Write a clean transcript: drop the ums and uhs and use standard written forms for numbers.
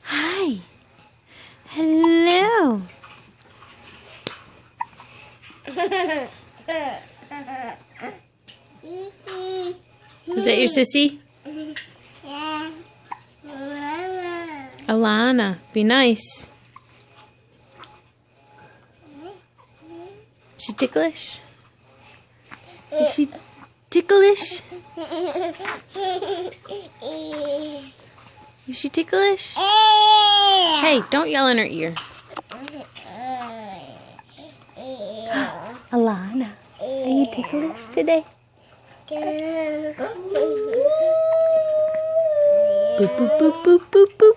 Hi. Hello. Is that your sissy? Yeah. Alana. Be nice. Is she ticklish? Is she ticklish? Is she ticklish? Hey, don't yell in her ear. Alana, are you ticklish today? Boop, boop, boop, boop, boop, boop.